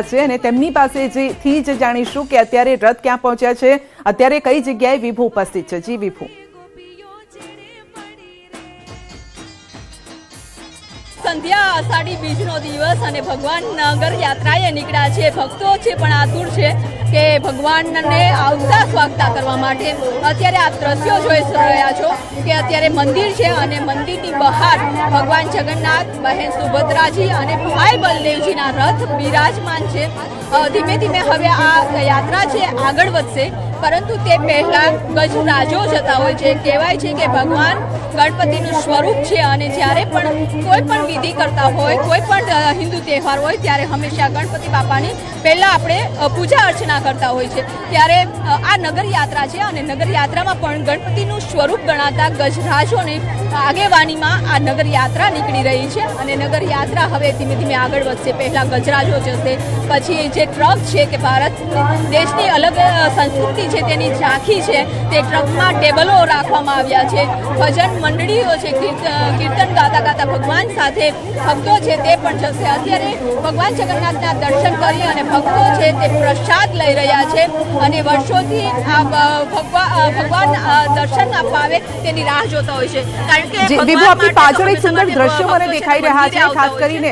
છે અને તેમની પાસેથી જ જાણીશું કે અત્યારે રથ ક્યાં પહોંચ્યા છે, અત્યારે કઈ જગ્યાએ વિભુ ઉપસ્થિત છે. જી વિભુ. સંધ્યા અષાઢી બીજનો દિવસ અને ભગવાન નગર યાત્રાએ નીકળ્યા છે. ભક્તો છે પણ આતુર છે કે ભગવાનને આવતા સ્વાગત કરવા માટે. અત્યારે આપ દ્રશ્યો જોઈ રહ્યા છો કે અત્યારે મંદિર છે અને મંદિરની બહાર ભગવાન જગન્નાથ, બહેન સુભદ્રાજી અને ભાઈ બલદેવજીના રથ બિરાજમાન છે. ધીમે ધીમે હવે આ યાત્રા છે આગળ વધશે, પરંતુ તે પહેલા ગજરાજો જતા હોય છે. કહેવાય છે કે ભગવાન ગણપતિનું સ્વરૂપ છે અને જ્યારે પણ કોઈ પણ વિધિ કરતા હોય, કોઈ પણ હિન્દુ તહેવાર હોય ત્યારે હંમેશા ગણપતિ બાપાની પહેલા આપણે પૂજા અર્ચના કરતા હોય છે. ત્યારે આ નગર યાત્રા છે અને નગર યાત્રામાં પણ ગણપતિનું સ્વરૂપ ગણાતા ગજરાજોની આગેવાનીમાં આ નગર યાત્રા નીકળી રહી છે અને નગર યાત્રા હવે ધીમે ધીમે આગળ વધશે. પહેલા ગજરાજો જશે, પછી જે ટ્રક છે કે ભારત દેશની અલગ સંસ્કૃતિ છે તેની ઝાંખી છે તે ટ્રકમાં ટેબલો રાખવામાં આવ્યા છે. ભજન મંડળીઓ છે, કીર્તન ગાતા ગાતા ભગવાન સાથે ભક્તો છે તે પણ જશે. અત્યારે ભગવાન જગન્નાથના દર્શન કરી અને ભક્તો છે તે પ્રસાદ લઈ રહ્યા છે અને વર્ષોથી આ ભગવાન દર્શન આપવા આવે તેની રાહ જોતા હોય છે. કારણ કે વિભુ, આપની પાછળ એક સુંદર દ્રશ્યો મને દેખાઈ રહ્યા છે. ખાસ કરીને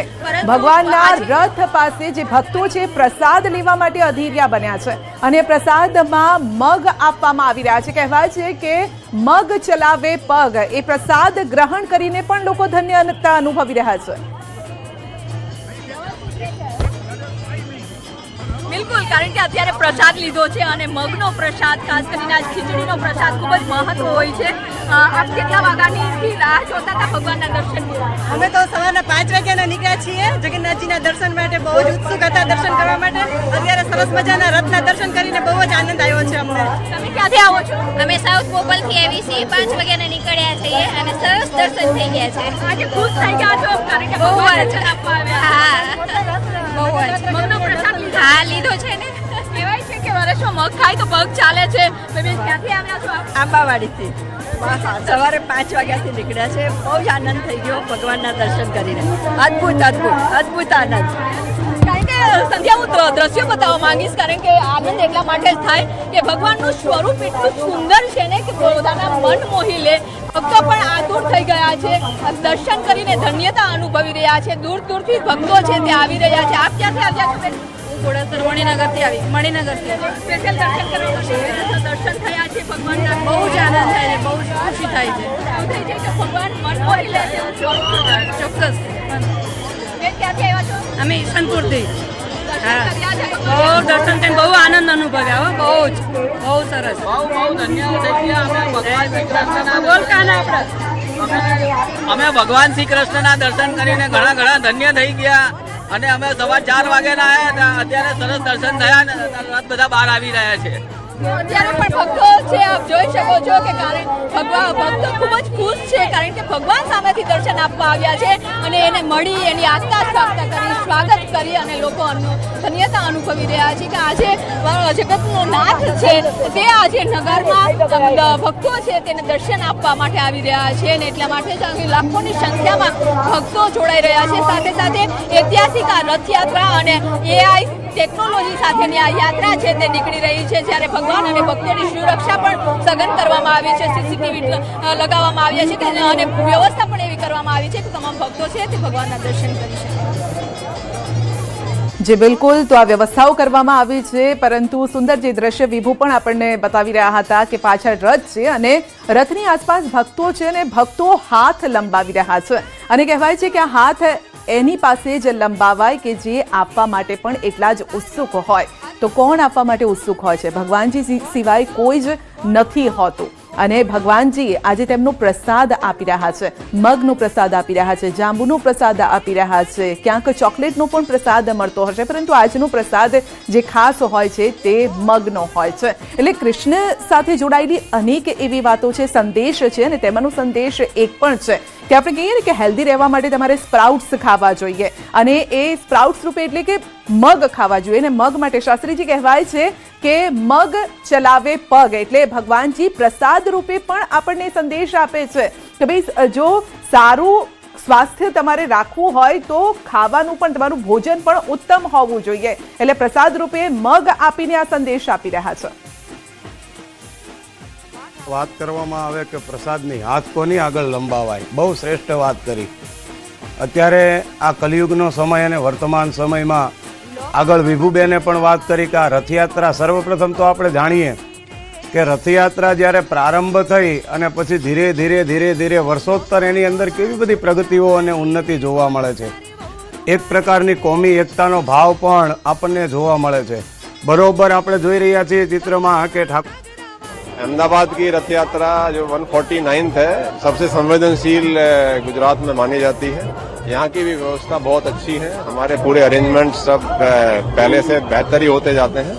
ભગવાનના રથ પાસે જે ભક્તો છે પ્રસાદ લેવા માટે અધીર્યા બન્યા છે અને પ્રસાદમાં મગ આપવામાં આવી રહ્યા છે. કહેવાય છે કે મગ ચલાવે પગ. એ પ્રસાદ ગ્રહણ કરીને પણ લોકો ધન્યતા અનુભવી રહ્યા છે. બિલકુલ, કારણ કે અત્યારે પ્રસાદ લીધો છે અને મગનો પ્રસાદ, ખાસ કરીને ખીચડીનો પ્રસાદ ખૂબ જ મહત્વ હોય છે. આપ કેટલા વાગ્યાની રાહ જોતા હતા ભગવાનના દર્શન? અમે તો સવારના 5 વાગ્યાના નીકળ્યા છીએ જગન્નાથજીના દર્શન માટે. બહુ જ ઉત્સુક હતા દર્શન કરવા માટે. અત્યારે સરસ મજાના રથના દર્શન કરીને બહુ જ આનંદ આવ્યો છે અમને. તમે ક્યાંથી આવો છો? અમે સાઉથ પોપલથી આવી છીએ. 5 વાગ્યાના નીકળ્યા છીએ અને સરસ દર્શન થઈ ગયા છે. આજે ખુશ થઈ ગયા છો કારણ કે ભગવાન દર્શન આપવા આવ્યા? હા, બહુ જ. મગનો પ્રસાદ લીધો? હા, લીધો છે ને. કહેવાય છે કે વર્ષમાં મગ ખાય તો પગ ચાલે છે. તમે ક્યાંથી આવ્યા છો? આંબાવાડીથી સવારે 5 વાગ્યાથી નીકળ્યા છે. બહુ જ આનંદ થઈ ગયો ભગવાનના દર્શન કરીને. અદ્ભુત અદ્ભુત અદ્ભુત આનંદ. કારણ કે સંધ્યા, હું દ્રશ્યો બતાવવા માંગીશ કારણ કે આનંદ એટલા માટે જ થાય કે ભગવાનનું સ્વરૂપ એટલું સુંદર છે ને કે પોતાના મન મોહી લે. ભક્તો પણ આતુર થઈ ગયા છે, દર્શન કરીને ધન્યતા અનુભવી રહ્યા છે. દૂર દૂરથી ભક્તો છે તે આવી રહ્યા છે. આપ ક્યાંથી આવ્યા છો? ઘોડાસર મણિનગરથી આવી. મણિનગરથી સ્પેશિયલ દર્શન કરવા દર્શન થયા છે ભગવાનના. બહુ જ આનંદ થાય છે, બહુ જ ખુશી થાય છે. એવું થઈ જાય કે ભગવાન મન મોહી લે છે. ચોક્કસ. બેન, ક્યાંથી આવ્યા છો? અમે ઈશાનપુરથી. દર્શન કર્યા છે બહુ ભગવાનના? દર્શન કરીને બહુ આનંદ અનુભવ્યા હો. બહુ જ બહુ સરસ. બોલ કાના આપણે. અમે ભગવાન શ્રી કૃષ્ણના દર્શન કરીને ઘણા ધન્ય થઈ ગયા અને અમે સવાર 4 વાગ્યાના આવ્યા હતા. અત્યારે સરસ દર્શન થયા ને રથ બધા બહાર આવી રહ્યા છે. અત્યારે પણ ભક્તો છે, આપ જોઈ શકો છો કે ભક્તો ખૂબ જ ખુશ છે કારણ કે ભગવાન સામેથી દર્શન આપવા આવ્યા છે અને એને મળી, એની આસ્થા સ્વાગત કરી અને લોકો ધન્યતા અનુભવી રહ્યા છે કે આજે જગતનો નાથ છે તે આજે નગરમાં ભક્તો છે તેને દર્શન આપવા માટે આવી રહ્યા છે અને એટલા માટે જ અહીં લાખોની સંખ્યામાં ભક્તો જોડાઈ રહ્યા છે. સાથે સાથે ઐતિહાસિક આ રથયાત્રા અને AI ટેકનોલોજી સાથેની આ યાત્રા છે તે નીકળી રહી છે. જ્યારે ભગવાન અને ભક્તોની સુરક્ષા પણ સઘન કરવામાં આવી છે, CCTV લગાવવામાં આવ્યા છે અને વ્યવસ્થા પણ એવી કરવામાં આવી છે કે તમામ ભક્તો છે તે ભગવાનના દર્શન કરી શકે. જી બિલકુલ, તો આ વ્યવસ્થાઓ કરવામાં આવી છે, પરંતુ સુંદર જે દ્રશ્ય વિભુ પણ આપણને બતાવી રહ્યા હતા કે પાછળ રથ છે અને રથની આસપાસ ભક્તો છે અને ભક્તો હાથ લંબાવી રહ્યા છે અને કહેવાય છે કે આ હાથ એની પાસે જ લંબાવાય કે જે આપવા માટે પણ એટલા જ ઉત્સુક હોય. તો કોણ આપવા માટે ઉત્સુક હોય છે? ભગવાનજી સિવાય કોઈ જ નથી હોતું અને ભગવાનજી આજે તેમનો પ્રસાદ આપી રહ્યા છે. મગનો પ્રસાદ આપી રહ્યા છે, જાંબુનો પ્રસાદ આપી રહ્યા છે, ક્યાંક ચોકલેટનો પણ પ્રસાદ મળતો હશે, પરંતુ આજનો પ્રસાદ જે ખાસ હોય છે તે મગનો હોય છે. એટલે કૃષ્ણ સાથે જોડાયેલી અનેક એવી વાતો છે, સંદેશ છે અને તેમાંનો સંદેશ એક પણ છે કે આપણે કહીએ ને કે હેલ્ધી રહેવા માટે તમારે સ્પ્રાઉટ્સ ખાવા જોઈએ અને એ સ્પ્રાઉટ્સ રૂપે એટલે કે મગ ખાવા જોઈએ અને મગ માટે શાસ્ત્રીજી કહેવાય છે કે મગ ચલાવે પગ. એટલે ભગવાનજી પ્રસાદ રૂપે પણ આપણને સંદેશ આપે છે કે ભાઈ જો સારું સ્વાસ્થ્ય તમારે રાખવું હોય તો ખાવાનું પણ તમારું ભોજન પણ ઉત્તમ હોવું જોઈએ, એટલે પ્રસાદ રૂપે મગ આપીને આ સંદેશ આપી રહ્યા છે. વાત કરવામાં આવે કે પ્રસાદની હાથ કોની આગળ લંબાવાય, બહુ શ્રેષ્ઠ વાત કરી. અત્યારે આ કલિયુગનો સમય અને વર્તમાન સમયમાં આગળ વિભુબેને પણ વાત કરી કે આ રથયાત્રા, સર્વપ્રથમ તો આપણે જાણીએ કે રથયાત્રા જ્યારે પ્રારંભ થઈ અને પછી ધીરે ધીરે ધીરે ધીરે વર્ષોત્તર એની અંદર કેવી બધી પ્રગતિઓ અને ઉન્નતિ જોવા મળે છે. એક પ્રકારની કોમી એકતાનો ભાવ પણ આપણને જોવા મળે છે. બરોબર આપણે જોઈ રહ્યા છીએ ચિત્રમાં કે अहमदाबाद की रथ यात्रा जो 149th है, सबसे संवेदनशील गुजरात में मानी जाती है. यहाँ की भी व्यवस्था बहुत अच्छी है. हमारे पूरे अरेंजमेंट सब पहले से बेहतर ही होते जाते हैं.